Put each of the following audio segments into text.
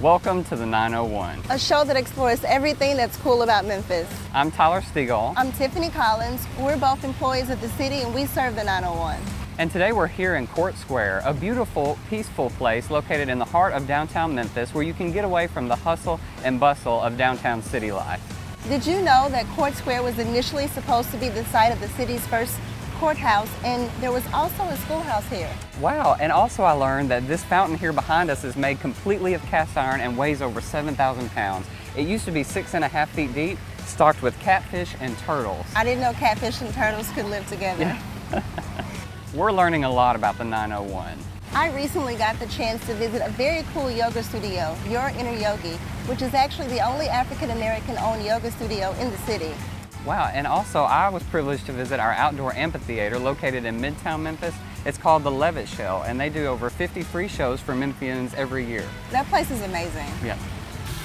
Welcome to the 901. A show that explores everything that's cool about Memphis. I'm Tyler Stegall. I'm Tiffany Collins. We're both employees of the city and we serve the 901. And today we're here in Court Square, a beautiful, peaceful place located in the heart of downtown Memphis where you can get away from the hustle and bustle of downtown city life. Did you know that Court Square was initially supposed to be the site of the city's first courthouse, and there was also a schoolhouse here? Wow, and also I learned that this fountain here behind us is made completely of cast iron and weighs over 7,000 pounds. It used to be 6.5 feet deep, stocked with catfish and turtles. I didn't know catfish and turtles could live together. Yeah. We're learning a lot about the 901. I recently got the chance to visit a very cool yoga studio, Your Inner Yogi, which is actually the only African-American owned yoga studio in the city. Wow, and also I was privileged to visit our outdoor amphitheater located in Midtown Memphis. It's called the Levitt Shell, and they do over 50 free shows for Memphians every year. That place is amazing. Yeah.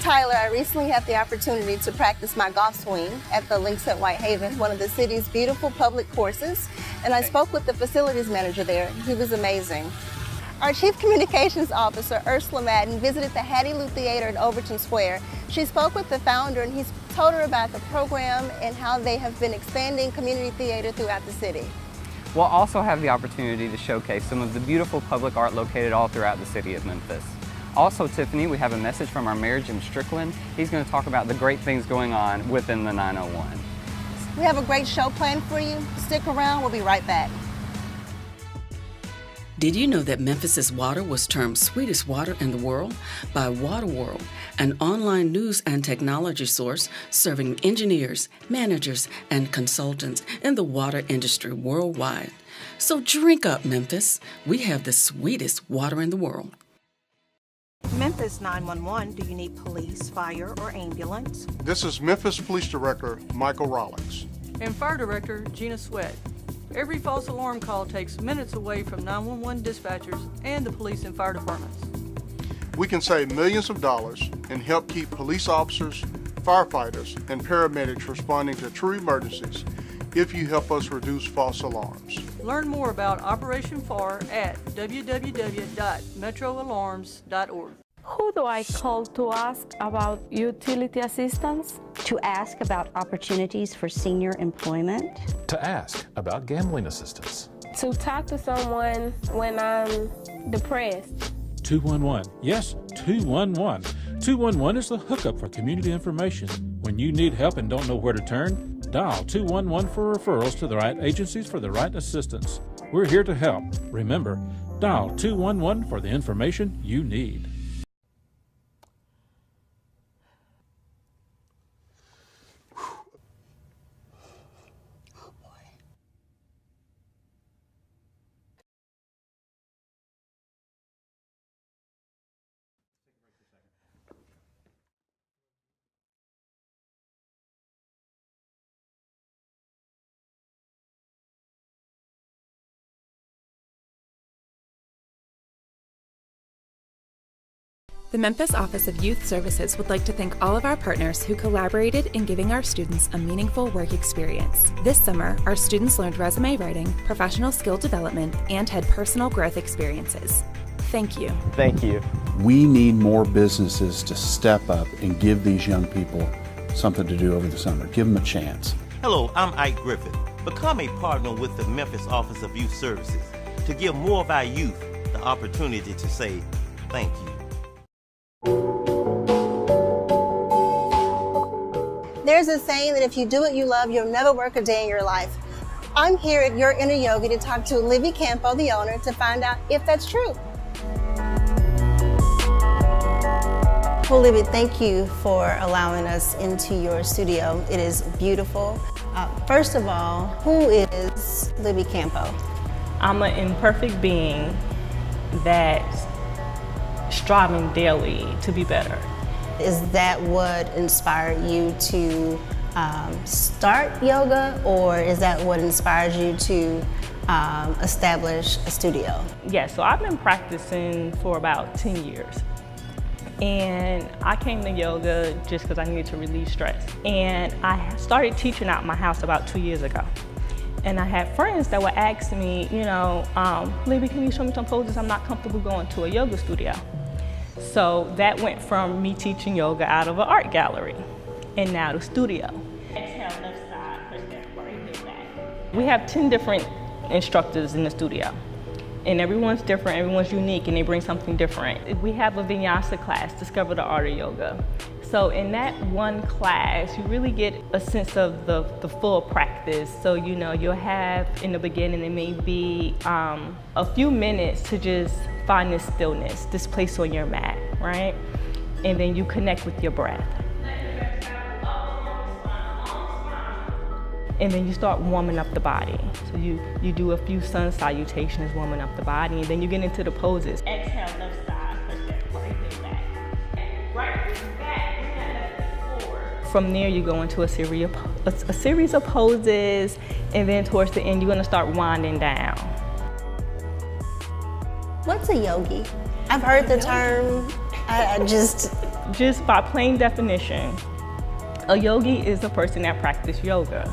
Tyler, I recently had the opportunity to practice my golf swing at the Links at Whitehaven, one of the city's beautiful public courses, and I spoke with the facilities manager there. He was amazing. Our Chief Communications Officer, Ursula Madden, visited the Hattie Lou Theater in Overton Square. She spoke with the founder and he told her about the program and how they have been expanding community theater throughout the city. We'll also have the opportunity to showcase some of the beautiful public art located all throughout the city of Memphis. Also, Tiffany, we have a message from our mayor, Jim Strickland. He's going to talk about the great things going on within the 901. We have a great show planned for you. Stick around, we'll be right back. Did you know that Memphis's water was termed sweetest water in the world by WaterWorld, an online news and technology source serving engineers, managers, and consultants in the water industry worldwide? So drink up, Memphis. We have the sweetest water in the world. Memphis 911, do you need police, fire, or ambulance? This is Memphis Police Director Michael Rollins. And Fire Director Gina Sweat. Every false alarm call takes minutes away from 911 dispatchers and the police and fire departments. We can save millions of dollars and help keep police officers, firefighters, and paramedics responding to true emergencies if you help us reduce false alarms. Learn more about Operation FAR at www.metroalarms.org. Who do I call to ask about utility assistance? To ask about opportunities for senior employment. To ask about gambling assistance. To talk to someone when I'm depressed. 211. Yes, 211. 211 is the hookup for community information. When you need help and don't know where to turn, dial 211 for referrals to the right agencies for the right assistance. We're here to help. Remember, dial 211 for the information you need. The Memphis Office of Youth Services would like to thank all of our partners who collaborated in giving our students a meaningful work experience. This summer, our students learned resume writing, professional skill development, and had personal growth experiences. Thank you. Thank you. We need more businesses to step up and give these young people something to do over the summer. Give them a chance. Hello, I'm Ike Griffith. Become a partner with the Memphis Office of Youth Services to give more of our youth the opportunity to say thank you. There's a saying that if you do what you love, you'll never work a day in your life. I'm here at Your Inner Yogi to talk to Libby Campo, the owner, to find out if that's true. Well, Libby, thank you for allowing us into your studio. It is beautiful. First of all, who is Libby Campo? I'm an imperfect being that's striving daily to be better. Is that what inspired you to start yoga, or is that what inspires you to establish a studio? Yeah, so I've been practicing for about 10 years. And I came to yoga just because I needed to release stress. And I started teaching out my house about 2 years ago. And I had friends that would ask me, Libby, can you show me some poses? I'm not comfortable going to a yoga studio. So that went from me teaching yoga out of an art gallery and now the studio. Exhale, left side, push that right heel back. We have 10 different instructors in the studio. And everyone's different, everyone's unique, and they bring something different. We have a vinyasa class, Discover the Art of Yoga. So in that one class, you really get a sense of the full practice. So you'll have in the beginning, it may be a few minutes to just find this stillness, this place on your mat, right? And then you connect with your breath. And then you start warming up the body. So you do a few sun salutations, warming up the body, and then you get into the poses. Exhale, left side, push that right heel back. Right heel back, bring that left foot forward. From there, you go into a series of poses, and then towards the end, you're gonna start winding down. What's a yogi? I've heard the term, Just by plain definition, a yogi is a person that practices yoga.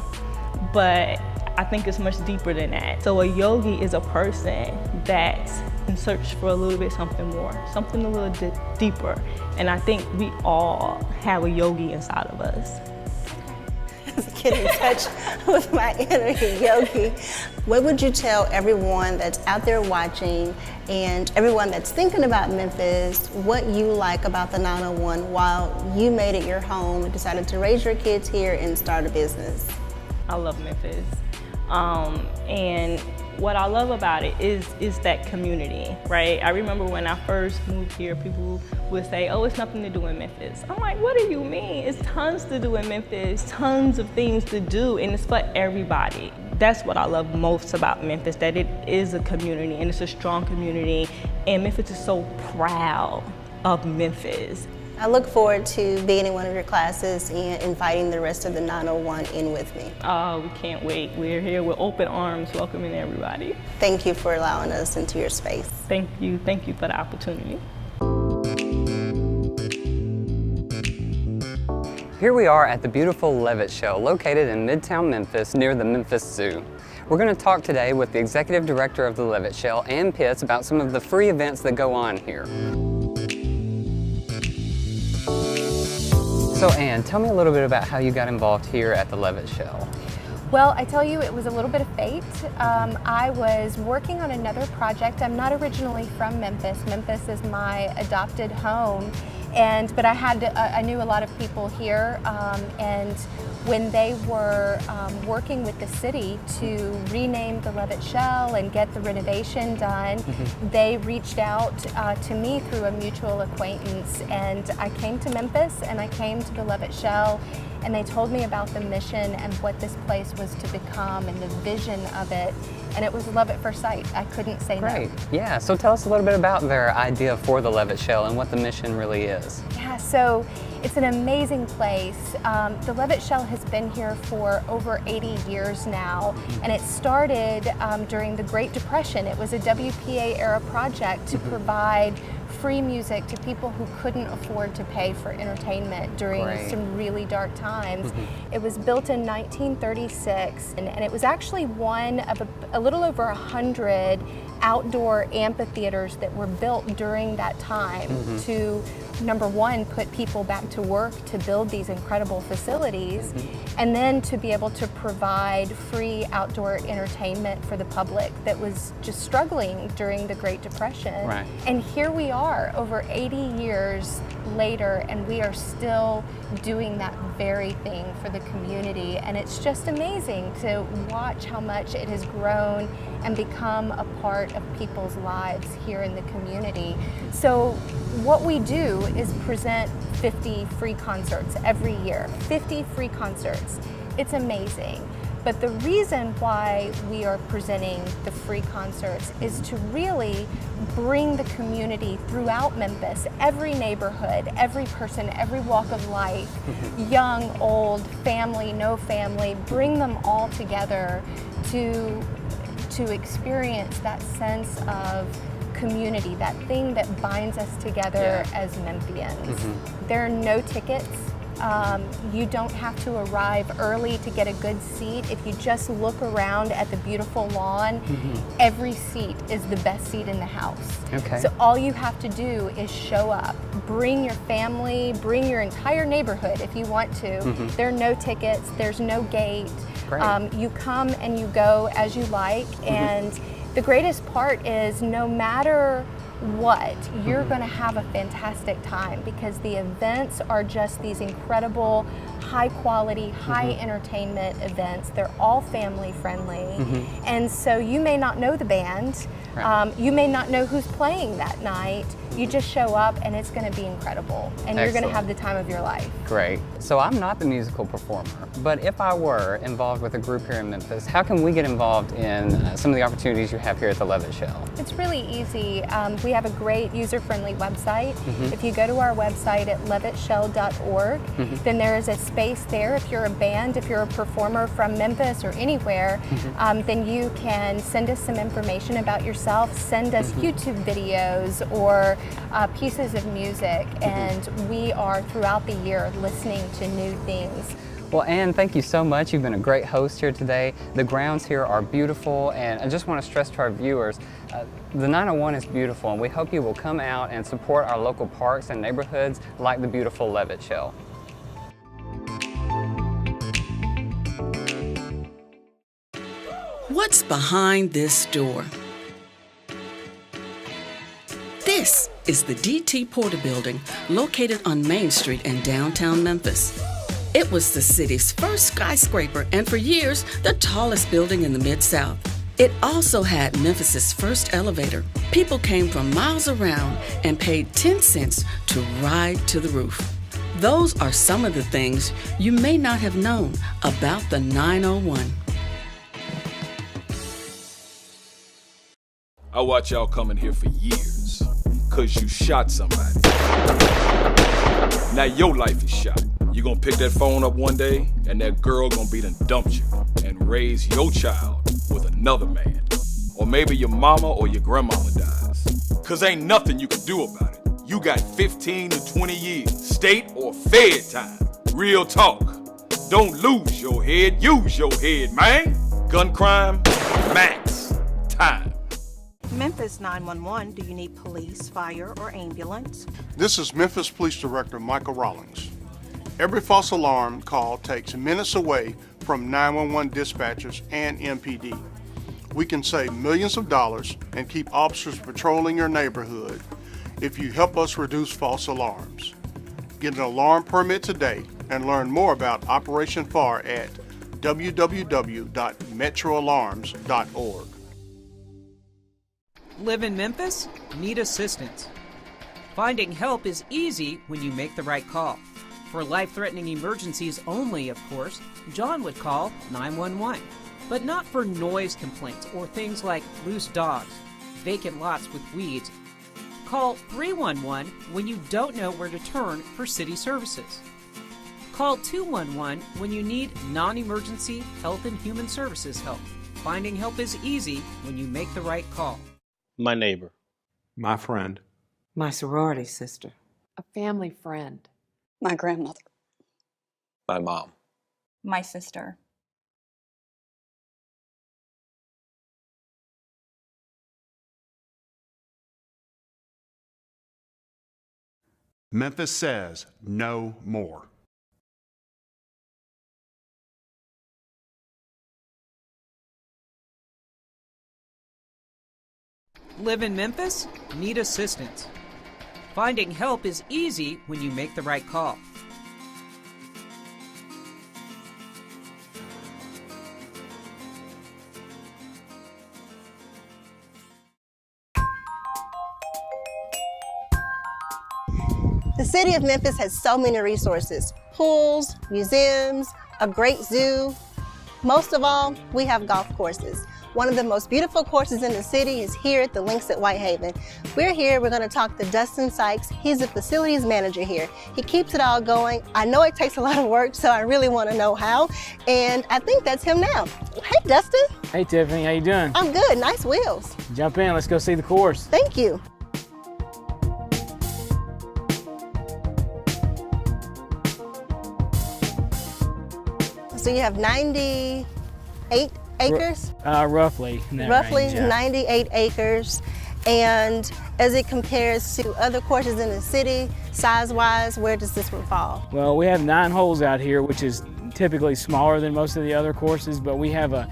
But I think it's much deeper than that. So a yogi is a person that's in search for a little bit something more, something a little deeper. And I think we all have a yogi inside of us. Get in touch with my inner yogi. What would you tell everyone that's out there watching and everyone that's thinking about Memphis, what you like about the 901 while you made it your home and decided to raise your kids here and start a business? I love Memphis. And what I love about it is that community, right? I remember when I first moved here, people would say, oh, it's nothing to do in Memphis. I'm like, what do you mean? It's tons to do in Memphis, tons of things to do, and it's for everybody. That's what I love most about Memphis, that it is a community, and it's a strong community, and Memphis is so proud of Memphis. I look forward to being in one of your classes and inviting the rest of the 901 in with me. Oh, we can't wait. We're here with open arms, welcoming everybody. Thank you for allowing us into your space. Thank you for the opportunity. Here we are at the beautiful Levitt Show, located in Midtown Memphis near the Memphis Zoo. We're going to talk today with the executive director of the Levitt Show, Ann Pitts, about some of the free events that go on here. So Ann, tell me a little bit about how you got involved here at the Levitt Show. Well, I tell you, it was a little bit of fate. I was working on another project. I'm not originally from Memphis. Memphis is my adopted home, but I knew a lot of people here, and when they were working with the city to rename the Levitt Shell and get the renovation done, they reached out to me through a mutual acquaintance, and I came to Memphis and I came to the Levitt Shell, and they told me about the mission and what this place was to become and the vision of it, and it was love at first sight. I couldn't say no. Great. Yeah, so tell us a little bit about their idea for the Levitt Shell and what the mission really is. Yeah, so it's an amazing place. The Levitt Shell has been here for over 80 years now, and it started during the Great Depression. It was a WPA era project to provide free music to people who couldn't afford to pay for entertainment during some really dark times. It was built in 1936, and it was actually one of a little over 100 outdoor amphitheaters that were built during that time to, number one, put people back to work to build these incredible facilities, and then to be able to provide free outdoor entertainment for the public that was just struggling during the Great Depression. Right. And here we are over 80 years later, and we are still doing that very thing for the community, and it's just amazing to watch how much it has grown and become a part of people's lives here in the community. So what we do is present 50 free concerts every year, 50 free concerts. It's amazing. But the reason why we are presenting the free concerts is to really bring the community throughout Memphis, every neighborhood, every person, every walk of life, young, old, family, no family, bring them all together to experience that sense of community, that thing that binds us together as Memphians. There are no tickets You don't have to arrive early to get a good seat. If you just look around at the beautiful lawn, every seat is the best seat in the house. Okay. So all you have to do is show up. Bring your family, bring your entire neighborhood if you want to. There are no tickets, there's no gate. Great. You come and you go as you like, and the greatest part is no matter what, you're going to have a fantastic time because the events are just these incredible, high quality, high entertainment events. They're all family friendly. And so you may not know the band, you may not know who's playing that night. You just show up and it's going to be incredible, and you're going to have the time of your life. Great. So I'm not the musical performer, but if I were involved with a group here in Memphis, how can we get involved in some of the opportunities you have here at the Levitt Shell? It's really easy. We have a great user-friendly website. If you go to our website at levittshell.org, then there is a space there. If you're a band, if you're a performer from Memphis or anywhere, then you can send us some information about yourself, send us YouTube videos or pieces of music, and we are throughout the year listening to new things. Well, Ann, thank you so much. You've been a great host here today. The grounds here are beautiful, and I just want to stress to our viewers, the 901 is beautiful, and we hope you will come out and support our local parks and neighborhoods like the beautiful Levitt Shell. What's behind this door? This is the D.T. Porter Building, located on Main Street in downtown Memphis. It was the city's first skyscraper and for years, the tallest building in the Mid-South. It also had Memphis's first elevator. People came from miles around and paid 10 cents to ride to the roof. Those are some of the things you may not have known about the 901. I watch y'all coming here for years, cause you shot somebody. Now your life is shot. You gonna pick that phone up one day, and that girl gonna be done dumped you and raise your child with another man. Or maybe your mama or your grandmama dies. Cause ain't nothing you can do about it. You got 15 to 20 years, state or fed time. Real talk. Don't lose your head, use your head, man. Gun crime, max time. Memphis 911, do you need police, fire, or ambulance? This is Memphis Police Director Michael Rawlings. Every false alarm call takes minutes away from 911 dispatchers and MPD. We can save millions of dollars and keep officers patrolling your neighborhood if you help us reduce false alarms. Get an alarm permit today and learn more about Operation FAR at www.metroalarms.org. Live in Memphis? Need assistance. Finding help is easy when you make the right call. For life-threatening emergencies only, of course, John would call 911. But not for noise complaints or things like loose dogs, vacant lots with weeds. Call 311 when you don't know where to turn for city services. Call 211 when you need non-emergency health and human services help. Finding help is easy when you make the right call. My neighbor. My friend. My sorority sister. A family friend. My grandmother. My mom. My sister. Memphis says no more. Live in Memphis? Need assistance. Finding help is easy when you make the right call. The city of Memphis has so many resources: pools, museums, a great zoo. Most of all, we have golf courses. One of the most beautiful courses in the city is here at the Links at Whitehaven. We're here, we're gonna talk to Dustin Sykes. He's the facilities manager here. He keeps it all going. I know it takes a lot of work, so I really wanna know how. And I think that's him now. Hey, Dustin. Hey, Tiffany, how you doing? I'm good, nice wheels. Jump in, let's go see the course. Thank you. So you have 98 acres? Roughly. In that Roughly range, yeah. 98 acres. And as it compares to other courses in the city, size-wise, where does this one fall? Well, we have 9 holes out here, which is typically smaller than most of the other courses, but we have a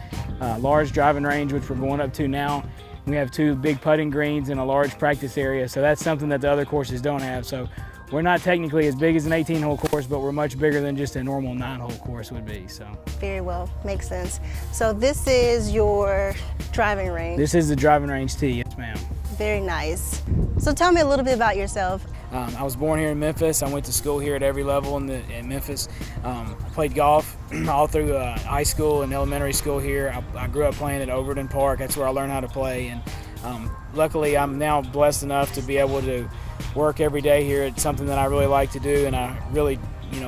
large driving range, which we're going up to now. We have 2 big putting greens and a large practice area, so that's something that the other courses don't have. So we're not technically as big as an 18-hole course, but we're much bigger than just a normal 9-hole course would be. So Very well, makes sense. So this is your driving range. this is the driving range tee, yes ma'am. Very nice. So tell me a little bit about yourself. I was born here in Memphis. I went to school here at every level in Memphis. I played golf all through high school and elementary school here. I grew up playing at Overton Park. That's where I learned how to play. And luckily, I'm now blessed enough to be able to work every day here. It's something that I really like to do, and I really,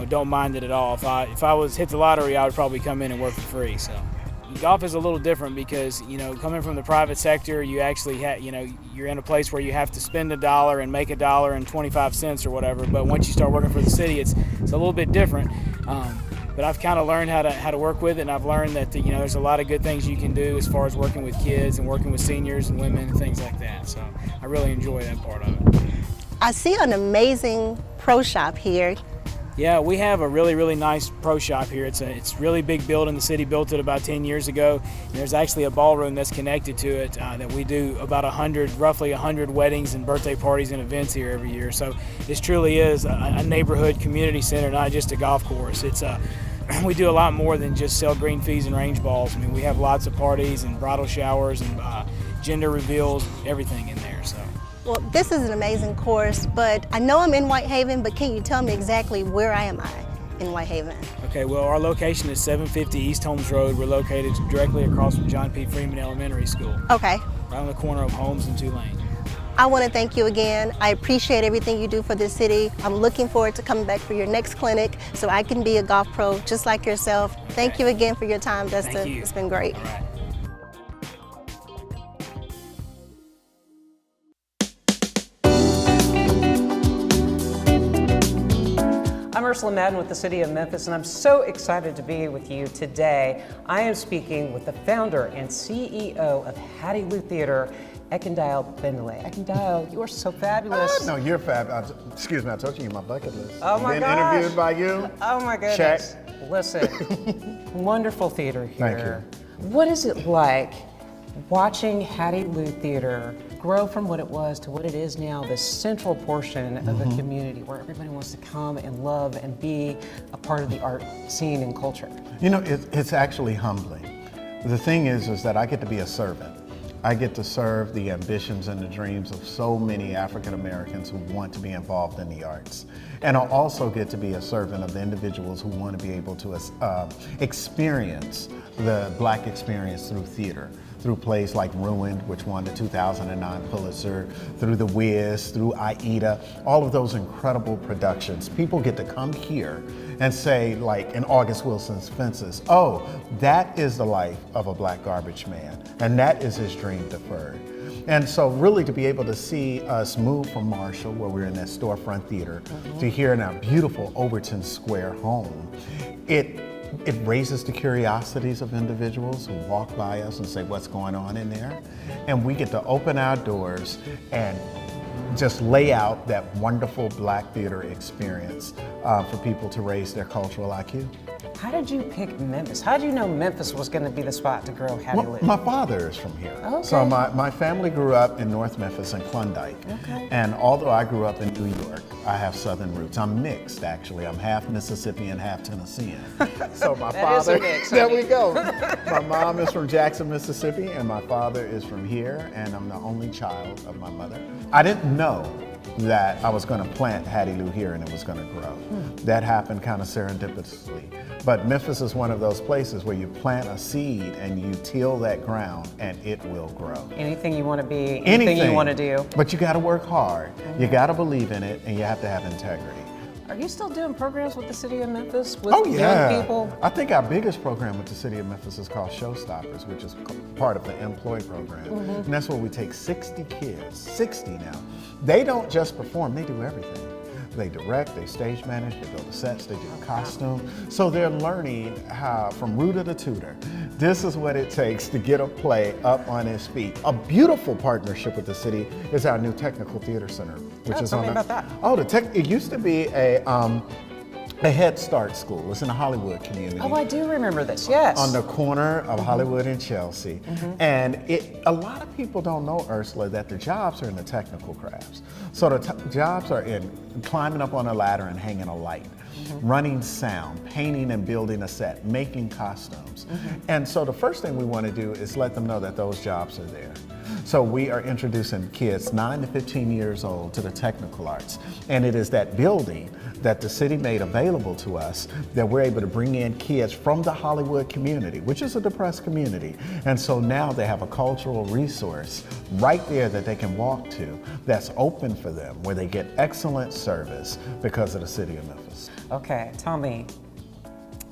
don't mind it at all. If I was hit the lottery, I would probably come in and work for free. So. Golf is a little different because, coming from the private sector, you actually you're in a place where you have to spend $1 and make $1.25 or whatever. But once you start working for the city, it's a little bit different. But I've kind of learned how to work with it, and I've learned that there's a lot of good things you can do as far as working with kids and working with seniors and women and things like that. So I really enjoy that part of it. I see an amazing pro shop here. Yeah, we have a really, really nice pro shop here. It's a really big building. The city built it about 10 years ago. And there's actually a ballroom that's connected to it that we do about roughly 100 weddings and birthday parties and events here every year. So this truly is a neighborhood community center, not just a golf course. We do a lot more than just sell green fees and range balls. I mean, we have lots of parties and bridal showers and gender reveals, everything in there. So. Well, this is an amazing course, but I know I'm in Whitehaven, but can you tell me exactly where am I in Whitehaven? Okay, well, our location is 750 East Holmes Road. We're located directly across from John P. Freeman Elementary School. Okay. Right on the corner of Holmes and Tulane. I want to thank you again. I appreciate everything you do for the city. I'm looking forward to coming back for your next clinic so I can be a golf pro just like yourself. Thank you again for your time, Dustin. Thank you. It's been great. All right. I'm Ursula Madden with the City of Memphis, and I'm so excited to be with you today. I am speaking with the founder and CEO of Hattie Lou Theater, Ekindile Bendelay. Ekindile, you are so fabulous. No, you're fabulous. Excuse me, I told you you're my bucket list. Oh my Been gosh. interviewed by you. Oh my goodness. Check. Listen, wonderful theater here. Thank you. What is it like watching Hattie Lou Theater grow from what it was to what it is now, the central portion of the community where everybody wants to come and love and be a part of the art scene and culture? It's actually humbling. The thing is that I get to be a servant. I get to serve the ambitions and the dreams of so many African Americans who want to be involved in the arts. And I'll also get to be a servant of the individuals who want to be able to experience the Black experience through theater, through plays like Ruined, which won the 2009 Pulitzer, through The Wiz, through Aida, all of those incredible productions. People get to come here and say, like in August Wilson's Fences, oh, that is the life of a Black garbage man, and that is his dream deferred. And so really to be able to see us move from Marshall, where we're in that storefront theater, to here in our beautiful Overton Square home, it raises the curiosities of individuals who walk by us and say, what's going on in there? And we get to open our doors and just lay out that wonderful Black theater experience for people to raise their cultural IQ. How did you pick Memphis? How did you know Memphis was going to be the spot to grow Hattie Lou? My father is from here. Okay. So my family grew up in North Memphis and Klondike. Okay. And although I grew up in New York, I have Southern roots. I'm mixed, actually. I'm half Mississippian, half Tennessean. So my That father, is a mix, there honey. we go. My mom is from Jackson, Mississippi, and my father is from here, and I'm the only child of my mother. I didn't know that I was going to plant Hattie Lou here and it was going to grow. That happened kind of serendipitously. But Memphis is one of those places where you plant a seed and you till that ground and it will grow. Anything you want to be, anything you want to do. But you got to work hard. You got to believe in it and you have to have integrity. Are you still doing programs with the City of Memphis with yeah. young people? I think our biggest program with the City of Memphis is called Showstoppers, which is part of the employee program. And that's where we take 60 kids, 60 now. They don't just perform, they do everything. They direct, they stage manage, they build the sets, they do the costume. So they're learning how, from rooter to tutor, this is what it takes to get a play up on its feet. A beautiful partnership with the city is our new Technical Theater Center, which is tell on me the, about that. Oh, it used to be a Head Start school. It's in the Hollywood community. Oh, I do remember this, yes. On the corner of Hollywood and Chelsea. And a lot of people don't know, Ursula, that the jobs are in the technical crafts. So the jobs are in climbing up on a ladder and hanging a light, running sound, painting and building a set, making costumes. And so the first thing we want to do is let them know that those jobs are there. So we are introducing kids 9 to 15 years old to the technical arts. And it is that building that the city made available to us that we're able to bring in kids from the Hollywood community, which is a depressed community. And so now they have a cultural resource right there that they can walk to that's open for them, where they get excellent service because of the city of Memphis. Okay, tell me,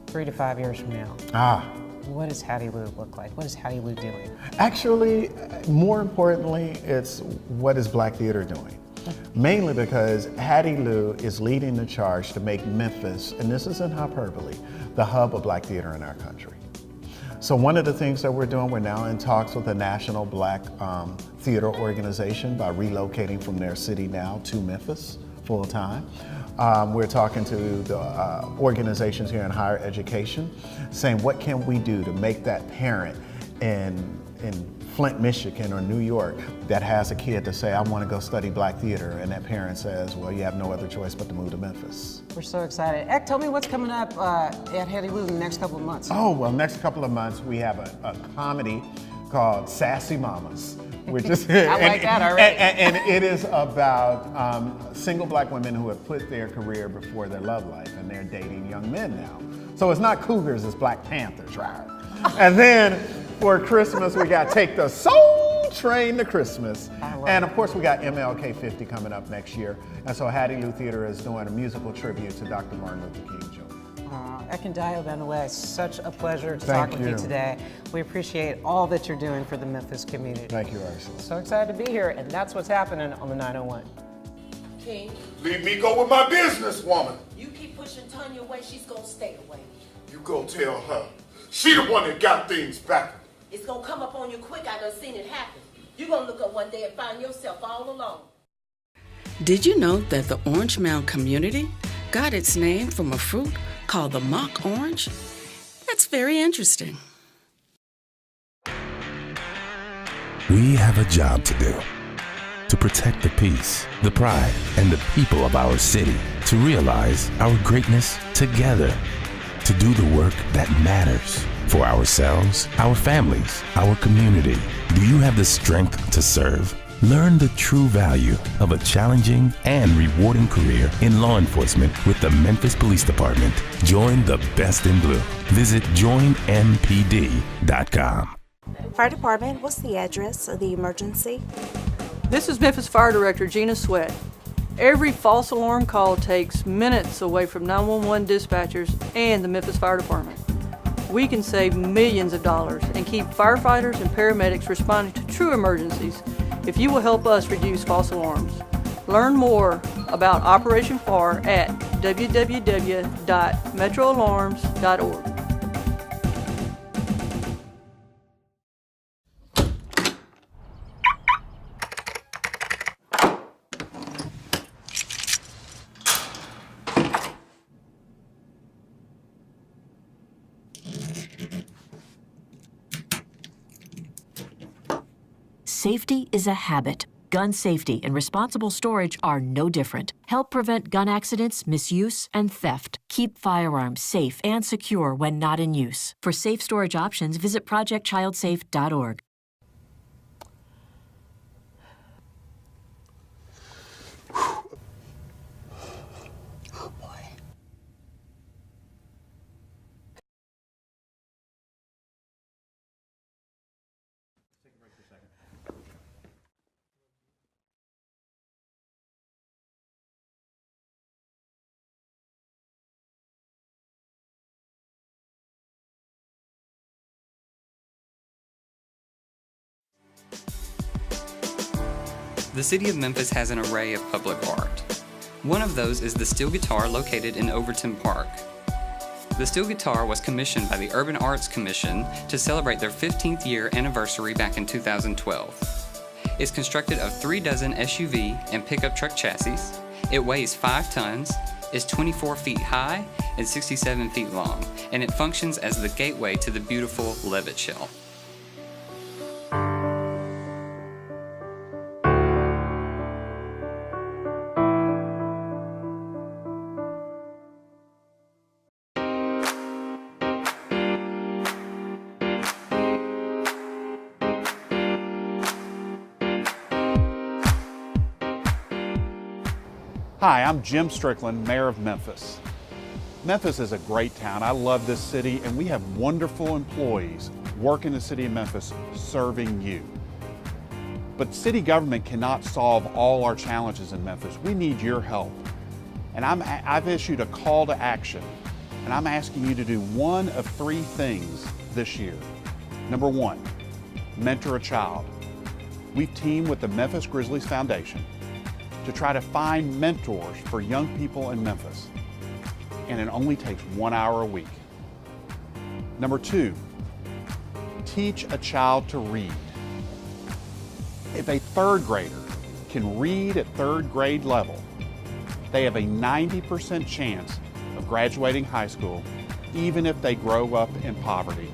3 to 5 years from now, what does Hattie Lou look like? What is Hattie Lou doing? Actually, more importantly, it's what is Black Theater doing? Mainly because Hattie Lou is leading the charge to make Memphis, and this isn't hyperbole, the hub of Black theater in our country. So one of the things that we're doing, we're now in talks with the National Black Theater Organization by relocating from their city now to Memphis full time. We're talking to the organizations here in higher education, saying what can we do to make that parent in Flint, Michigan or New York that has a kid to say, I want to go study Black theater, and that parent says, well, you have no other choice but to move to Memphis. We're so excited. Eck, tell me what's coming up at Hattie Lou in the next couple of months. Oh, well, next couple of months we have a comedy called Sassy Mamas, which is I like that already. And it is about single Black women who have put their career before their love life, and they're dating young men now. So it's not cougars, it's Black Panthers, right? And then for Christmas, we got Take the Soul Train to Christmas. And of course, we got MLK 50 coming up next year. And so Hattie Lou Theater is doing a musical tribute to Dr. Martin Luther King Jr. Ekendayo Benway, such a pleasure to Thank talk with you you. today. We appreciate all that you're doing for the Memphis community. Thank you, Ursula. So excited to be here, and that's what's happening on the 901. King, Leave me go with my business, woman. you keep pushing Tanya away, she's gonna stay away. You go tell her. She the one that got things back. It's gonna come up on you quick, I done seen it happen. You're gonna look up one day and find yourself all alone. Did you know that the Orange Mound community got its name from a fruit called the mock orange? That's very interesting. We have a job to do. To protect the peace, the pride, and the people of our city. To realize our greatness together. To do the work that matters for ourselves, our families, our community. Do you have the strength to serve? Learn the true value of a challenging and rewarding career in law enforcement with the Memphis Police Department. Join the best in blue. Visit joinmpd.com. Fire Department, what's the address of the emergency? This is Memphis Fire Director Gina Sweat. Every false alarm call takes minutes away from 911 dispatchers and the Memphis Fire Department. We can save millions of dollars and keep firefighters and paramedics responding to true emergencies if you will help us reduce false alarms. Learn more about Operation FAR at www.metroalarms.org. Safety is a habit. Gun safety and responsible storage are no different. Help prevent gun accidents, misuse, and theft. Keep firearms safe and secure when not in use. For safe storage options, visit projectchildsafe.org. The city of Memphis has an array of public art. One of those is the steel guitar located in Overton Park. The steel guitar was commissioned by the Urban Arts Commission to celebrate their 15th year anniversary back in 2012. It's constructed of 3 dozen SUV and pickup truck chassis. It weighs 5 tons, is 24 feet high and 67 feet long, and it functions as the gateway to the beautiful Levitt Shell. Hi, I'm Jim Strickland, Mayor of Memphis. Memphis is a great town. I love this city, and we have wonderful employees working in the city of Memphis serving you. But city government cannot solve all our challenges in Memphis. We need your help. And I've issued a call to action, and I'm asking you to do one of 3 things this year. Number 1, mentor a child. We've teamed with the Memphis Grizzlies Foundation to try to find mentors for young people in Memphis. And it only takes 1 hour a week. Number 2, teach a child to read. If a 3rd grader can read at 3rd grade level, they have a 90% chance of graduating high school, even if they grow up in poverty.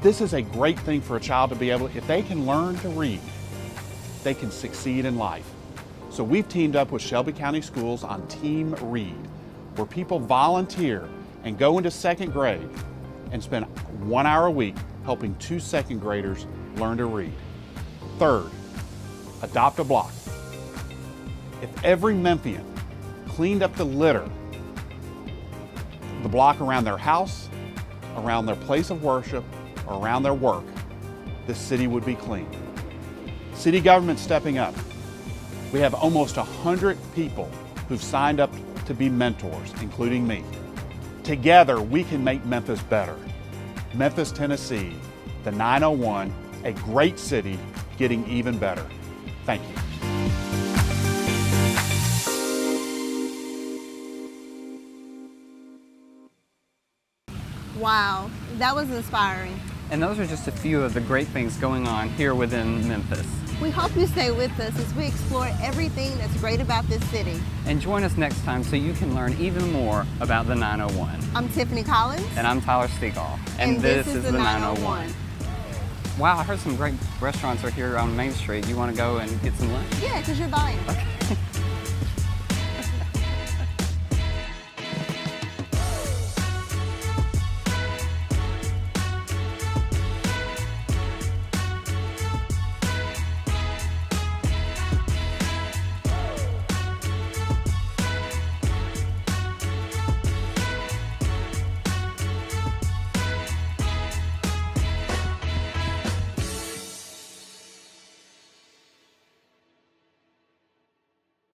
This is a great thing for a child to be able, if they can learn to read, they can succeed in life. So we've teamed up with Shelby County Schools on Team Read, where people volunteer and go into 2nd grade and spend 1 hour a week helping 2 2nd graders learn to read. 3rd, adopt a block. If every Memphian cleaned up the litter, the block around their house, around their place of worship, or around their work, the city would be clean. City government stepping up. We have almost 100 people who've signed up to be mentors, including me. Together, we can make Memphis better. Memphis, Tennessee, the 901, a great city getting even better. Thank you. Wow, that was inspiring. And those are just a few of the great things going on here within Memphis. We hope you stay with us as we explore everything that's great about this city. And join us next time so you can learn even more about the 901. I'm Tiffany Collins. And I'm Tyler Stegall. And this is the 901. Wow, I heard some great restaurants are here on Main Street. You want to go and get some lunch? Yeah, because you're buying. Okay.